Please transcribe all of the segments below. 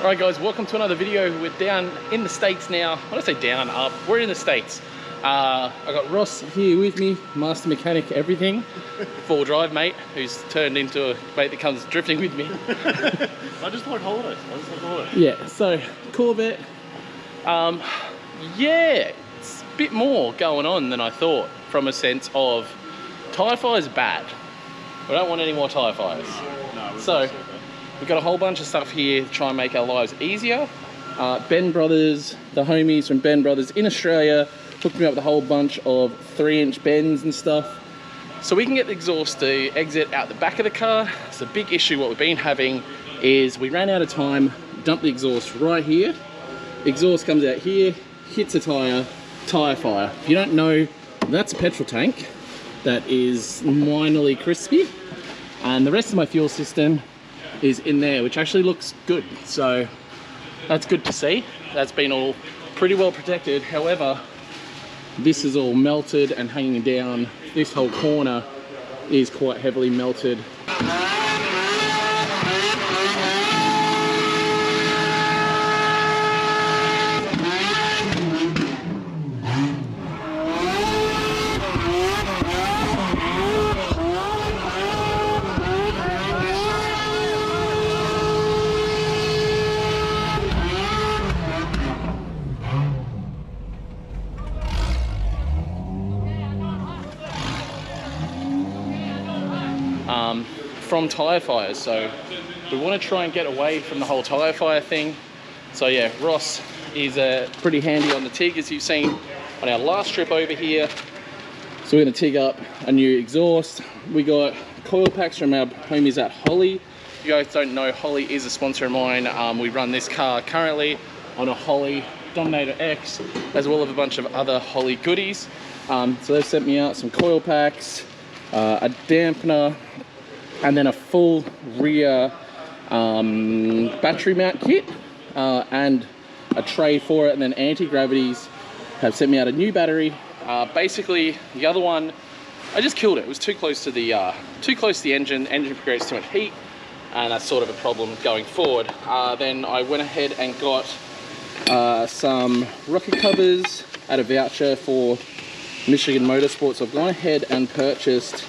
Alright guys, welcome to another video. We're down in the States now. When I say down, up, we're in the States. I got Ross here with me, master mechanic, everything. Four-wheel drive mate, who's turned into a mate that comes drifting with me. I just like holidays. Yeah, so Corvette. Yeah, it's a bit more going on than I thought, from a sense of tyre fires bad. We don't want any more tyre fires. No, so we've got a whole bunch of stuff here to try and make our lives easier. Ben Brothers, the homies from Ben Brothers in Australia, hooked me up with a whole bunch of 3-inch bends and stuff. So we can get the exhaust to exit out the back of the car. It's a big issue. What we've been having is we ran out of time, dumped the exhaust right here. Exhaust comes out here, hits a tyre fire. If you don't know, that's a petrol tank that is minorly crispy. And the rest of my fuel system is in there, which actually looks good. So that's good to see. That's been all pretty well protected. However, this is all melted and hanging down. This whole corner is quite heavily melted. From tyre fires, so we want to try and get away from the whole tyre fire thing. So yeah, Ross is pretty handy on the TIG, as you've seen on our last trip over here. So we're going to TIG up a new exhaust. We got coil packs from our homies at Holly. If you guys don't know, Holly is a sponsor of mine. We run this car currently on a Holly Dominator X, as well as a bunch of other Holly goodies. So they've sent me out some coil packs, a dampener, and then a full rear battery mount kit and a tray for it. And then Anti-Gravities have sent me out a new battery. Basically, the other one, I just killed it. It was too close to the engine. Engine creates too much heat, and that's sort of a problem going forward. Then I went ahead and got some rocket covers at a voucher for Michigan Motorsports. So I've gone ahead and purchased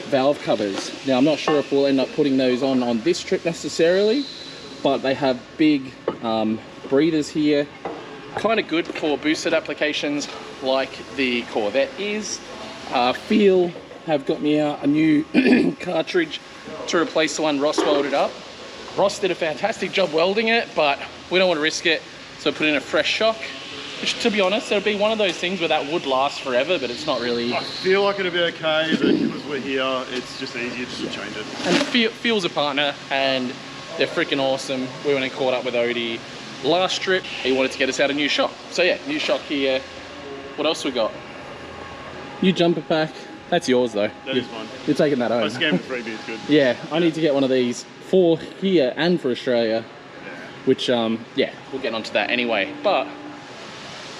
valve covers. Now I'm not sure if we'll end up putting those on this trip necessarily, but they have big breathers here, kind of good for boosted applications like the Corvette is. Feel have got me out a new cartridge to replace the one Ross welded up. Ross did a fantastic job welding it, but we don't want to risk it, so I put in a fresh shock. Which, to be honest, it'll be one of those things where that would last forever, but it's not really. I feel like it'll be okay, but because we're here, it's just easier just to change it. And Feel's a partner, and they're freaking awesome. We went and caught up with Odie last trip. He wanted to get us out a new shock. So yeah, new shock here. What else we got? New jumper pack. That's yours though. That is mine. You're taking that home. I scammed the freebie, it's good. Yeah, I need to get one of these for here and for Australia. Yeah. Which, yeah, we'll get onto that anyway. But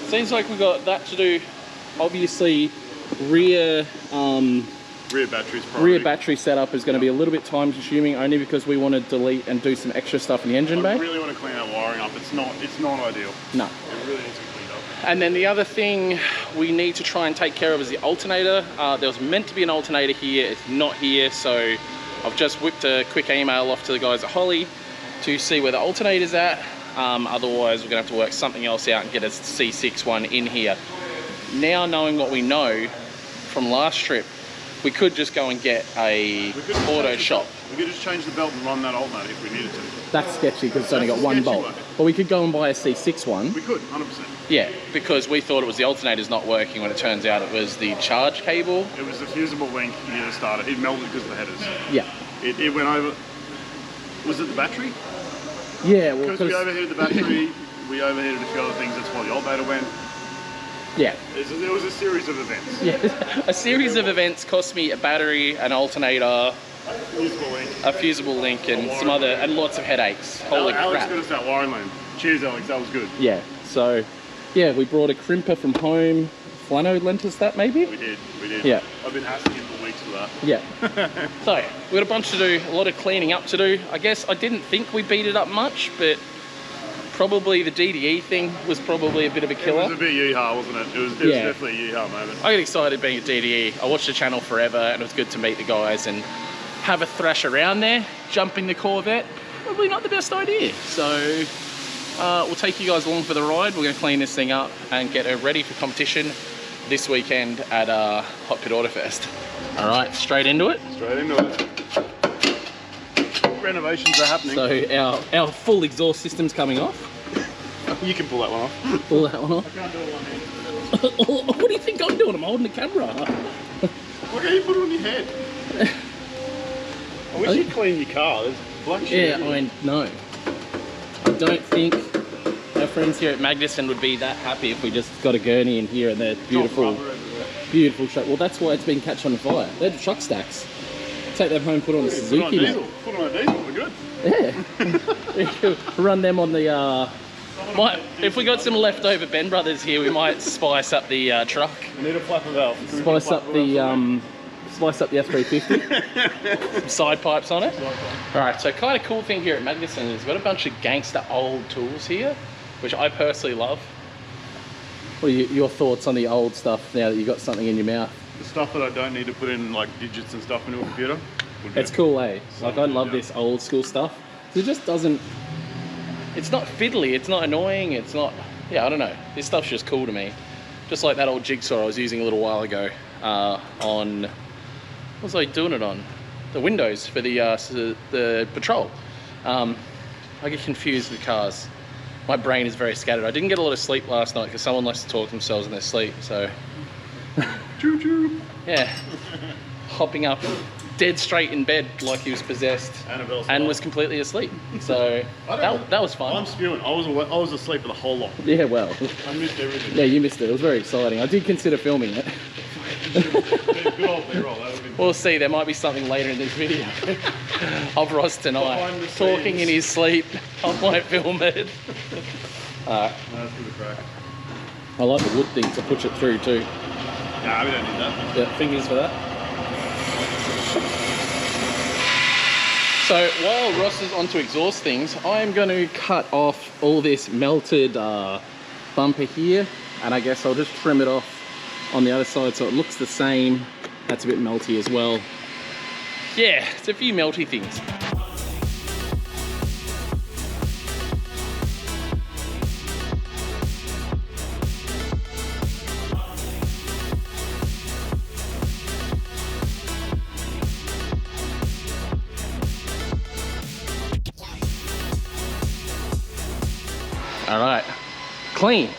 seems like we've got that to do. Obviously, rear battery setup is going to be a little bit time consuming, only because we want to delete and do some extra stuff in the engine bay. I really want to clean that wiring up. It's not ideal. No. It really needs to be cleaned up. And then the other thing we need to try and take care of is the alternator. There was meant to be an alternator here. It's not here, so I've just whipped a quick email off to the guys at Holly to see where the alternator's at. Otherwise we're gonna have to work something else out and get a C6 one in here. Now knowing what we know from last trip, we could just go and get a auto shop. We could just change the belt and run that alternator if we needed to. That's sketchy because it's only got one bolt. But we could go and buy a C6 one. We could, 100%. Yeah, because we thought it was the alternator's not working when it turns out it was the charge cable. It was the fusible link near the starter. It melted because of the headers. Yeah. It went over. Was it the battery? Yeah, well, because we overheated the battery, we overheated a few other things, that's why the alternator went. Yeah. There was a series of events. Yeah, a series of events cost me a battery, an alternator, a fusible link, and some other, and lots of headaches. Holy crap. Alex got us that wiring line. Cheers, Alex, that was good. Yeah, so, yeah, we brought a crimper from home. Flano lent us that, maybe? We did. Yeah. I've been asking him for weeks for that. Yeah. So, we've got a bunch to do, a lot of cleaning up to do. I guess I didn't think we beat it up much, but probably the DDE thing was probably a bit of a killer. It was a bit yeehaw, wasn't it? It was definitely a yeehaw moment. I get excited being at DDE. I watched the channel forever, and it was good to meet the guys and have a thrash around there. Jumping the Corvette, probably not the best idea. So we'll take you guys along for the ride. We're going to clean this thing up and get her ready for competition this weekend at Hot Pit Auto Fest. All right, straight into it. Straight into it. Renovations are happening. So our full exhaust system's coming off. You can pull that one off. Pull that one off. I can't do it one hand. What do you think I'm doing? I'm holding the camera. Why can't you put it on your head? I wish you'd clean your car. There's black shit. Yeah, I know. I don't think our friends here at Magnuson would be that happy if we just got a gurney in here and they're beautiful, beautiful truck. Well, that's why it's been catching on fire. They're the truck stacks. Take them home, put on a Suzuki. Put on a diesel, we're good. Yeah. Run them on the, if we got some leftover Ben Brothers here, we might spice up the truck. We need a flapper valve. Spice up the F350. Some side pipes on it. Alright, so kind of cool thing here at Magnuson is we've got a bunch of gangster old tools here, which I personally love. What are your thoughts on the old stuff now that you've got something in your mouth? The stuff that I don't need to put in like digits and stuff into a computer. It's cool, eh? Like I love this old school stuff. It just doesn't, it's not fiddly, it's not annoying, it's not, yeah, I don't know. This stuff's just cool to me. Just like that old jigsaw I was using a little while ago on, what was I doing it on? The windows for the Patrol. I get confused with cars. My brain is very scattered. I didn't get a lot of sleep last night because someone likes to talk themselves in their sleep, so. Choo choo. Yeah. Hopping up dead straight in bed like he was possessed and was completely asleep. So that was fun. I'm spewing. I was asleep for the whole lot. Yeah, well. I missed everything. Yeah, you missed it. It was very exciting. I did consider filming it. Good old B-roll. We'll see. There might be something later in this video of Ross tonight talking in his sleep. I might film it. That's good crack. I like the wood thing to push it through too. Nah, we don't need that. Yeah, fingers for that. So while Ross is onto exhaust things, I'm going to cut off all this melted bumper here, and I guess I'll just trim it off on the other side so it looks the same. That's a bit melty as well. Yeah, it's a few melty things. All right, clean.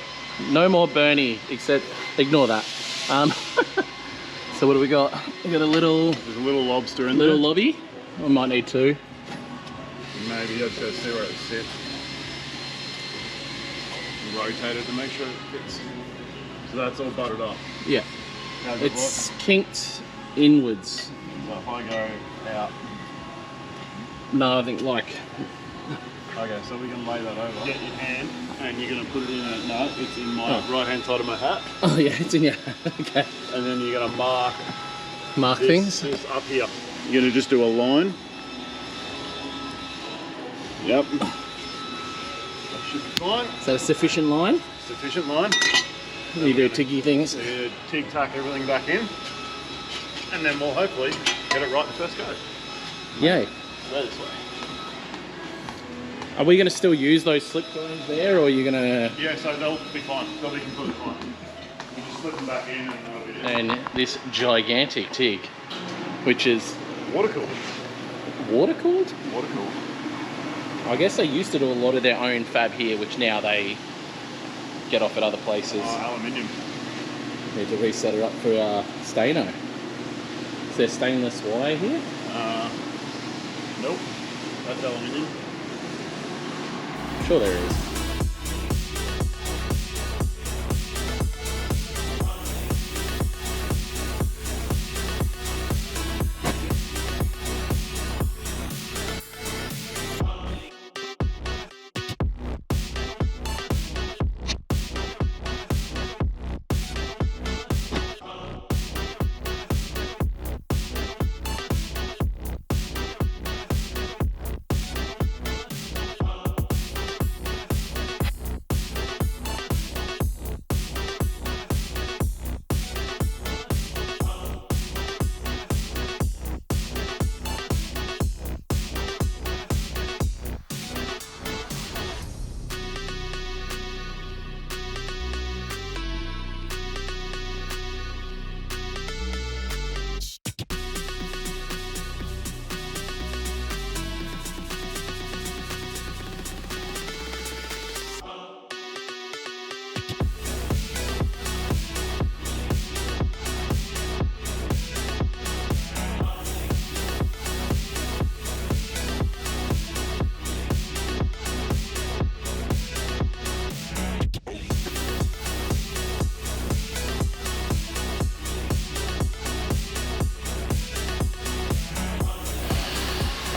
No more Bernie, except ignore that. So what do we got? We got a little. There's a little lobster in there. Little there. lobby. I might need two. Maybe I'll just go see where it sits. Rotate it to make sure it fits. So that's all buttered up. Yeah. How's it It's kinked inwards. So if I go out. No, I think like. Okay, so we can lay that over. Get your hand, and you're going to put it in a, no, it's in my right-hand side of my hat. Oh yeah, it's in your, okay. And then you're going to mark things? This up here. You're going to just do a line. Yep. That should be fine. Is that a sufficient line? Sufficient line. You do tiggy things? So you tig-tack everything back in, and then we'll hopefully get it right the first go. Yay. Go this way. Are we going to still use those slip joints there, or are you going to... Yeah, so they'll be fine. They'll be completely fine. You just slip them back in and that'll be it. And this gigantic TIG, which is... Water-cooled. Water-cooled? Water-cooled. I guess they used to do a lot of their own fab here, which now they get off at other places. Aluminium. Need to reset it up for Stano. Is there stainless wire here? Nope. That's aluminium. Sure there is.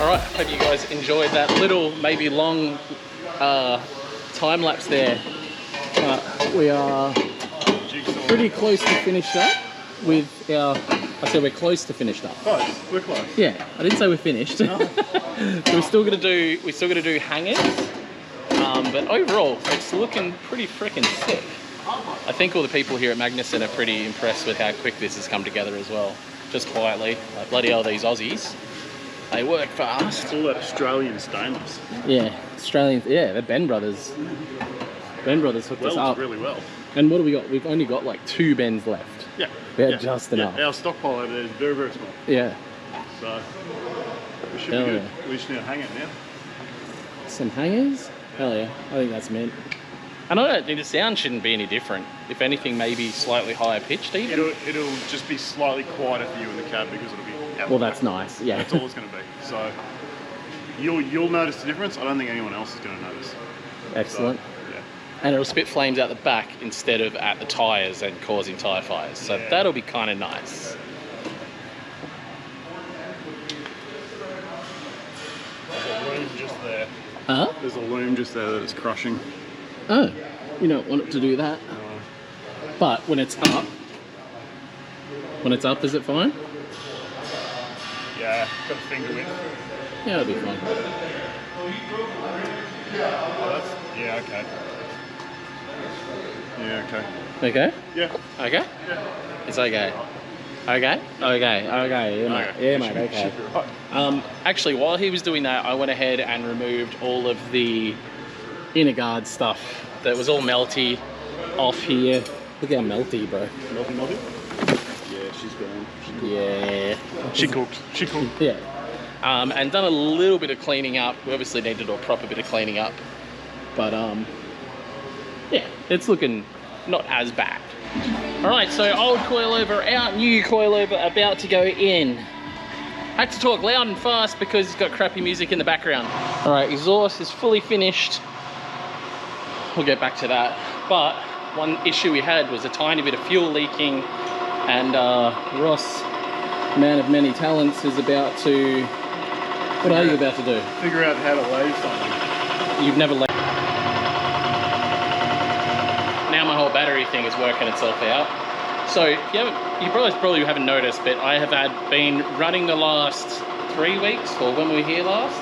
All right, hope you guys enjoyed that little, maybe long time lapse there. We are pretty close to finished up with our. I said we're close to finished up. Close. We're close. Yeah, I didn't say we're finished. No. So we're still gonna do hangers, but overall it's looking pretty freaking sick. I think all the people here at Magnuson are pretty impressed with how quick this has come together as well. Just quietly, like bloody hell, these Aussies, they work fast. It's all that Australian stainless. Yeah, Australians. Yeah, the Ben brothers. Ben brothers hooked us up really well. And what do we got? We've only got like 2 bends left. Yeah. We had just enough. Yeah, our stockpile over there is very, very small. Yeah. So we should be good. We just need to hang it now. Some hangers? Hell yeah, I think that's mint. And I don't think the sound shouldn't be any different. If anything, maybe slightly higher pitched even. It'll just be slightly quieter for you in the cab because it'll be out. Well, that's nice. Yeah. That's all it's going to be. So you'll notice the difference. I don't think anyone else is going to notice. Excellent. So, yeah. And it'll spit flames out the back instead of at the tyres and causing tyre fires. So that'll be kind of nice. There's a loom just there. Huh? There's a loom just there that it's crushing. Oh, you don't want it to do that. No. But when it's up, is it fine? Yeah, got a finger width. Yeah, it'll be fine. Oh, yeah, okay. Yeah, okay. Okay? Yeah. Okay? Yeah. It's okay. Okay? Okay, okay. Yeah, mate. Yeah, mate, okay. Should be right. Actually, while he was doing that, I went ahead and removed all of the inner guard stuff that was all melty off here. Look how melty, bro. Melty? Yeah, she's gone. Yeah. She cooked. She cooked. Yeah. And done a little bit of cleaning up. We obviously need to do a proper bit of cleaning up. But, yeah, it's looking not as bad. All right, so old coilover out, new coilover about to go in. Had to talk loud and fast because it's got crappy music in the background. All right, exhaust is fully finished. We'll get back to that. But one issue we had was a tiny bit of fuel leaking, and Ross, man of many talents, is about to... What are you about to do? Figure out how to lay something. You've never laid... Now my whole battery thing is working itself out. So you probably haven't noticed, but I have been running the last 3 weeks, or when we were here last.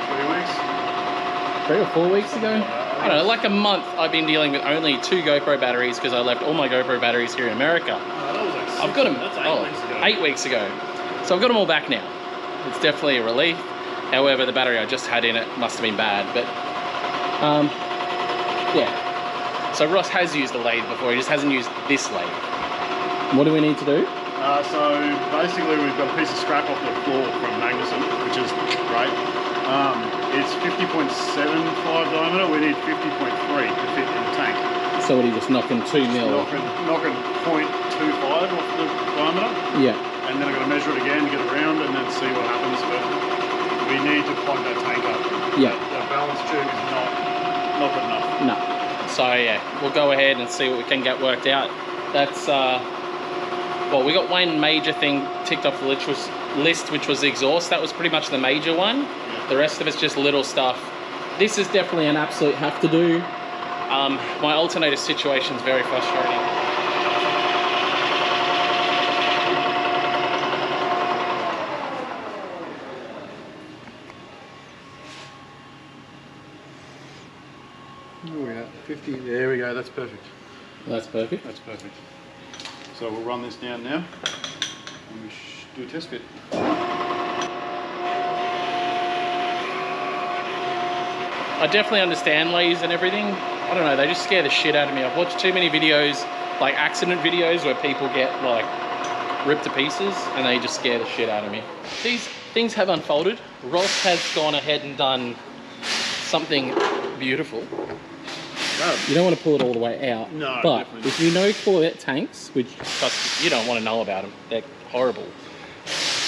3 weeks? 3 or 4 weeks ago? I don't know, like a month I've been dealing with only 2 GoPro batteries because I left all my GoPro batteries here in America. Oh, that was like 6 I've got them. That's 8 weeks ago. 8 weeks ago. So I've got them all back now. It's definitely a relief. However, the battery I just had in it must have been bad, but yeah. So Ross has used the lathe before, he just hasn't used this lathe. What do we need to do? So basically we've got a piece of scrap off the floor from Magnuson, which is great. It's 50.75 diameter, we need 50.3 to fit in the tank. So what are you just knocking 2 mil? Knocking 0.25 off the diameter. Yeah. And then I've got to measure it again, get it around, and then see what happens. But we need to plug that tank up. Yeah. The balance tube is not good enough. No. So yeah, we'll go ahead and see what we can get worked out. That's well, we got one major thing ticked off the list, which was the exhaust. That was pretty much the major one. Yeah. The rest of it's just little stuff. This is definitely an absolute have to do. My alternator situation is very frustrating. Where are we at? 50. There we go. That's perfect. That's perfect. That's perfect. So we'll run this down now, and we do a test fit. I definitely understand lathes and everything. I don't know, they just scare the shit out of me. I've watched too many videos, like accident videos, where people get like ripped to pieces, and they just scare the shit out of me. These things have unfolded. Ross has gone ahead and done something beautiful. You don't want to pull it all the way out. No, but if you know Corvette tanks, which you don't want to know about them, they're horrible.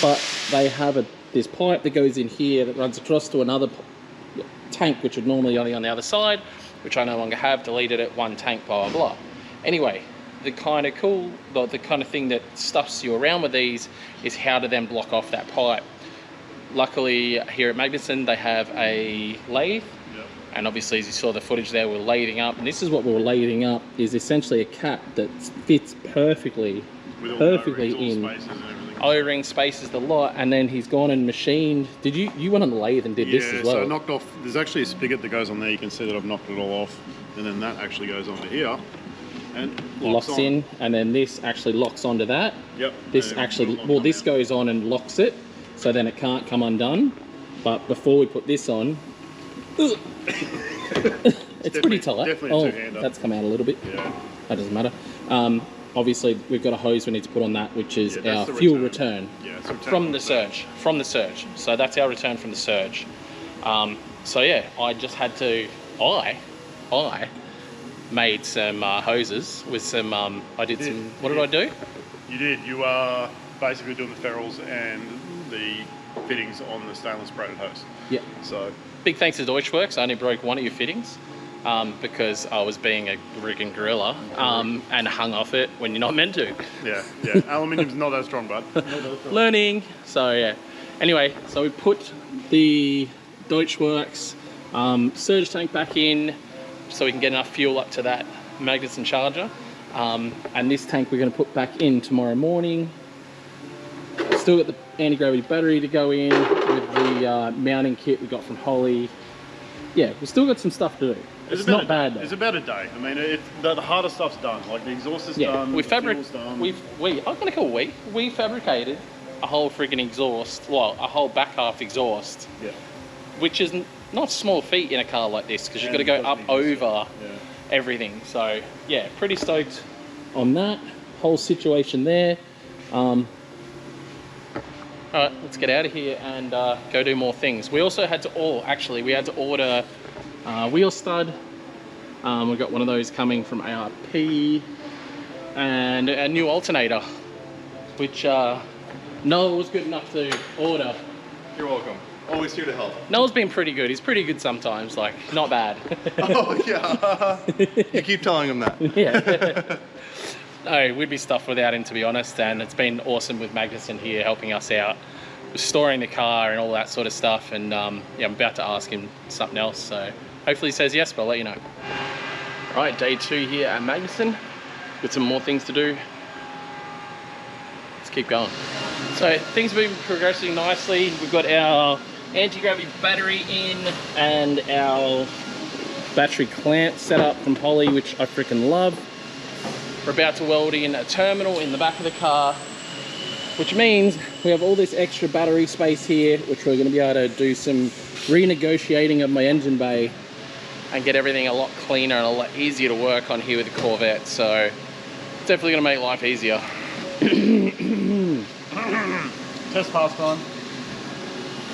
But they have this pipe that goes in here that runs across to another tank, which would normally only on the other side, which I no longer have, deleted it, one tank, blah, blah, blah. Anyway, the kind of thing that stuffs you around with these is how to then block off that pipe. luckily here at Magnuson they have a lathe. Yep. And obviously, as you saw the footage there, we're lathing up. And this is what we were lathing up, is essentially a cap that fits perfectly, With all perfectly the O-rings, all in. spaces and everything. O-ring spaces the lot, and then he's gone and machined. Did you went on the lathe and did this as well? So I knocked off, there's actually a spigot that goes on there. You can see that I've knocked it all off. And then that actually goes onto here and locks on. in, and then this actually locks onto that. Yep. This actually, well, this goes on and locks it, so then it can't come undone. But before we put this on, it's pretty tight. Definitely a two-hander. That's come out a little bit. Yeah. That doesn't matter. Obviously, we've got a hose we need to put on that, which is our the fuel return, Yeah, it's return from the surge. From the surge. So that's our return from the surge. So yeah, I just had to. I made some hoses with some. I did some. What did I do? You did. You are basically doing the ferrules and the fittings on the stainless braided hose. Yeah. So Big thanks to Deutschworks. I only broke one of your fittings because I was being a rigging gorilla and hung off it when you're not meant to. yeah. Aluminium's not that strong, bud. Learning. So yeah. Anyway, so we put the Deutschworks surge tank back in so we can get enough fuel up to that Magnuson charger. And this tank we're going to put back in tomorrow morning. Still got the anti-gravity battery to go in with the mounting kit we got from Holly. Yeah, we've still got some stuff to do. It's not bad though. It's about a day. I mean, the harder stuff's done. Like the exhaust is done. We fabricated a whole freaking exhaust, well, a whole back half exhaust. Yeah. Which is not small feat in a car like this because you've got to go up over everything. So yeah, pretty stoked on that whole situation there. All right, let's get out of here and go do more things. We also had to, we had to order wheel stud. We got one of those coming from ARP and a new alternator, which Noel was good enough to order. You're welcome. Always here to help. Noel's been pretty good. He's pretty good sometimes, like not bad. Oh yeah. You keep telling him that. Yeah. No, we'd be stuffed without him, to be honest, and it's been awesome with Magnuson here helping us out with storing the car and all that sort of stuff. And yeah, I'm about to ask him something else, so hopefully he says yes, but I'll let you know. All right, day 2 here at Magnuson. Got some more things to do. Let's keep going. So things have been progressing nicely. We've got our anti-gravity battery in and our battery clamp set up from Holly, which I freaking love. We're about to weld in a terminal in the back of the car, which means we have all this extra battery space here, which we're going to be able to do some renegotiating of my engine bay and get everything a lot cleaner and a lot easier to work on here with the Corvette. So it's definitely going to make life easier. Test pass time.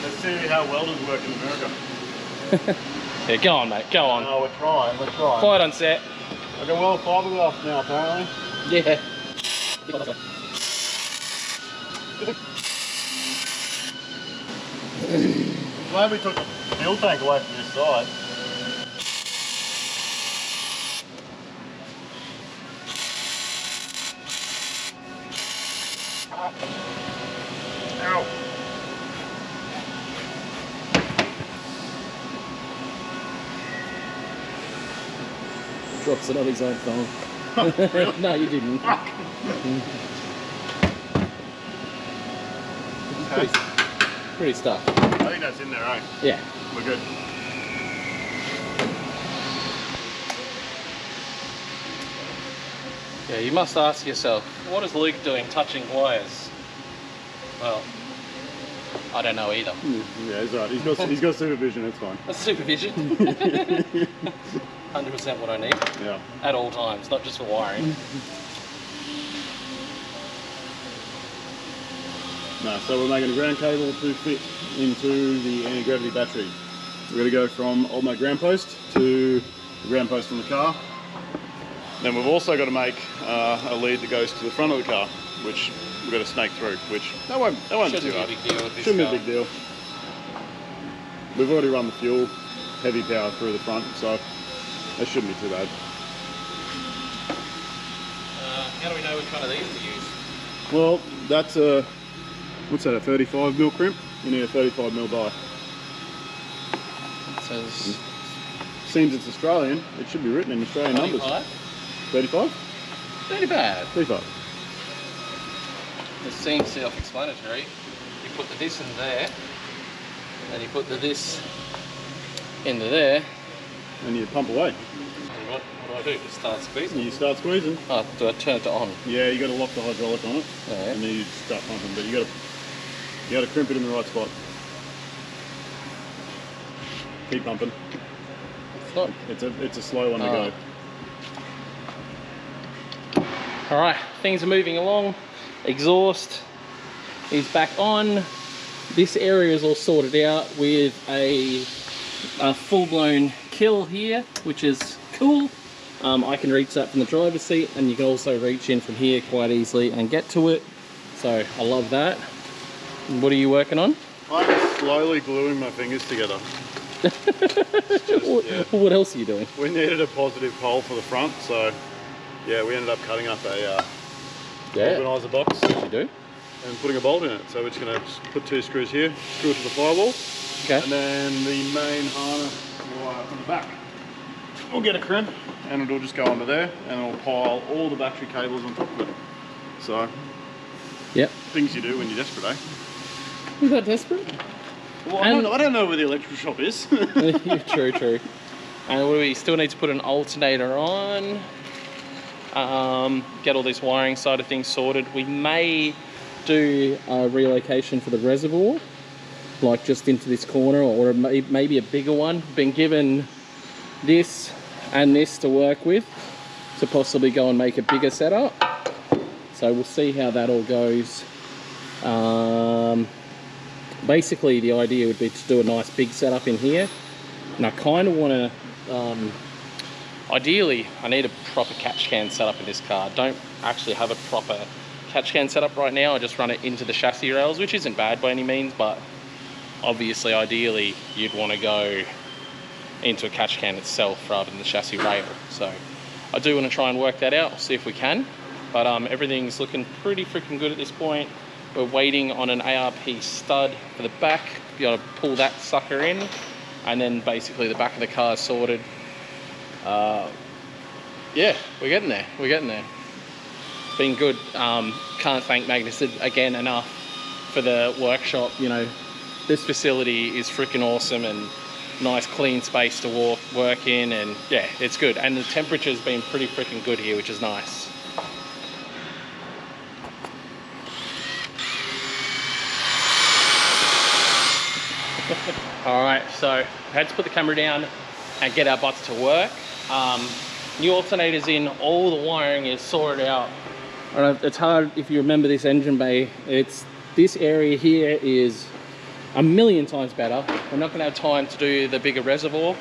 Let's see how welders work in America. Yeah, go on, mate. Go on. Oh, we're trying. Quiet on set. I can weld fiberglass now, apparently. Yeah. Glad we took the fuel tank away from this side. Ow. Drops it on his own phone. Really? No, you didn't. Pretty stuff. I think that's in there, eh? Yeah. We're good. Yeah, you must ask yourself, what is Luke doing touching wires? Well, I don't know either. Yeah, he's right. He's got supervision, it's fine. That's supervision. 100% what I need. Yeah. At all times, not just for wiring. No, so we're making a ground cable to fit into the anti-gravity battery. We're going to go from old mate ground post to the ground post on the car. Then we've also got to make a lead that goes to the front of the car, which we've got to snake through, which that won't be too hard. Shouldn't be a big deal with this Shouldn't be car. a big deal. We've already run the fuel, heavy power through the front, so that shouldn't be too bad. How do we know which one of these to use? Well, that's a, what's that, a 35mm crimp? You need a 35mm die. It says Seems it's Australian. It should be written in Australian numbers. 35? Not bad. 35. It seems self-explanatory. You put the this in there, and you put the this into there. And you pump away. What do I do? Just start squeezing? You start squeezing. Oh, do I turn it on? Yeah, you got to lock the hydraulic on it, Yeah. and then you start pumping. But you got to crimp it in the right spot. Keep pumping. It's not. It's a slow one to go. All right, things are moving along. Exhaust is back on. This area is all sorted out with a full-blown kill here, which is cool. I can reach that from the driver's seat, and you can also reach in from here quite easily and get to it. So I love that. And what are you working on? I'm slowly gluing my fingers together. What else are you doing? We needed a positive pole for the front, so yeah, we ended up cutting up a organizer box You do? and putting a bolt in it. So we're just going to put 2 screws here, screw it to the firewall, Okay. and then the main harness wire from the back. We'll get a crimp, and it'll just go under there, and it'll pile all the battery cables on top of it. So, Yep. things you do when you're desperate, eh? Is that desperate? Well, I don't know where the electrical shop is. True. And what do we still need to put an alternator on? Get all this wiring side of things sorted. We may do a relocation for the reservoir, like just into this corner, or maybe a bigger one. Been given this and this to work with to possibly go and make a bigger setup. So we'll see how that all goes. Basically the idea would be to do a nice big setup in here, and I kind of want to ideally I need a proper catch can setup in this car. I don't actually have a proper catch can setup right now. I just run it into the chassis rails, which isn't bad by any means, but obviously ideally you'd want to go into a catch can itself rather than the chassis rail. So I do want to try and work that out, see if we can, but everything's looking pretty freaking good at this point. We're waiting on an ARP stud for the back, be able to pull that sucker in, and then basically the back of the car is sorted. Yeah, we're getting there. Been good. Can't thank Magnus again enough for the workshop. You know, this facility is freaking awesome, and nice clean space to work in, and yeah, it's good. And the temperature's been pretty freaking good here, which is nice. All right, so I had to put the camera down and get our butts to work. New alternators in, all the wiring is sorted out. It's hard if you remember this engine bay. This area here is a million times better. We're not gonna have time to do the bigger reservoir.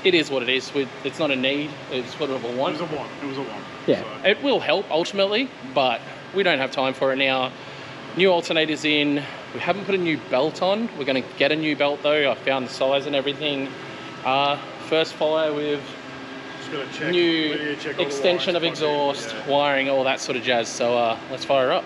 It is what it is. It's not a need, it's what of a want. It was a want. Yeah, so. it will help ultimately, but we don't have time for it now. New alternators in. We haven't put a new belt on. We're going to get a new belt though. I found the size and everything. First fire with new extension of exhaust, wiring, all that sort of jazz. So let's fire up.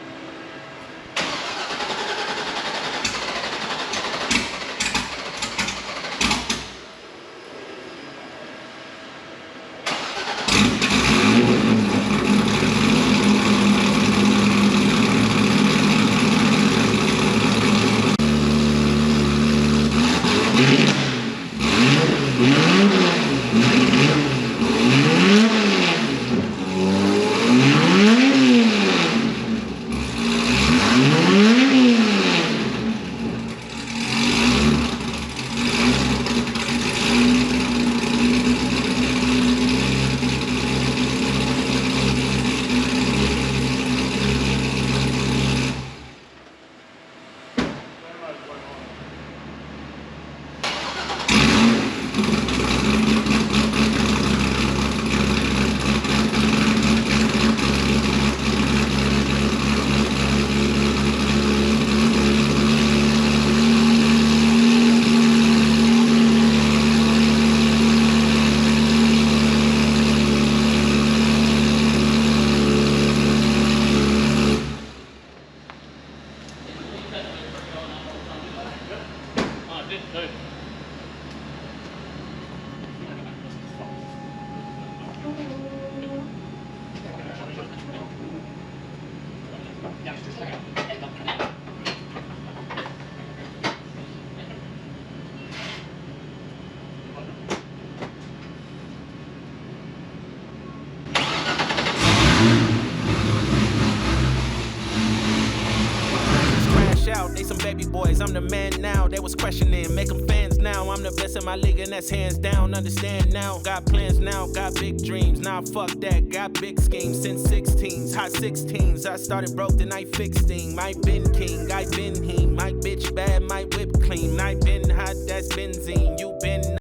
crowd, they some baby boys, I'm the man now. They was questioning, make them fans now. I'm the best in my league and that's hands down. Understand now, got plans now, got big dreams. Nah, fuck that, got big schemes since 16s, hot 16s. I started broke, then I fixed things. I been king, I been him. My bitch bad, my whip clean. I been hot, that's benzene. You been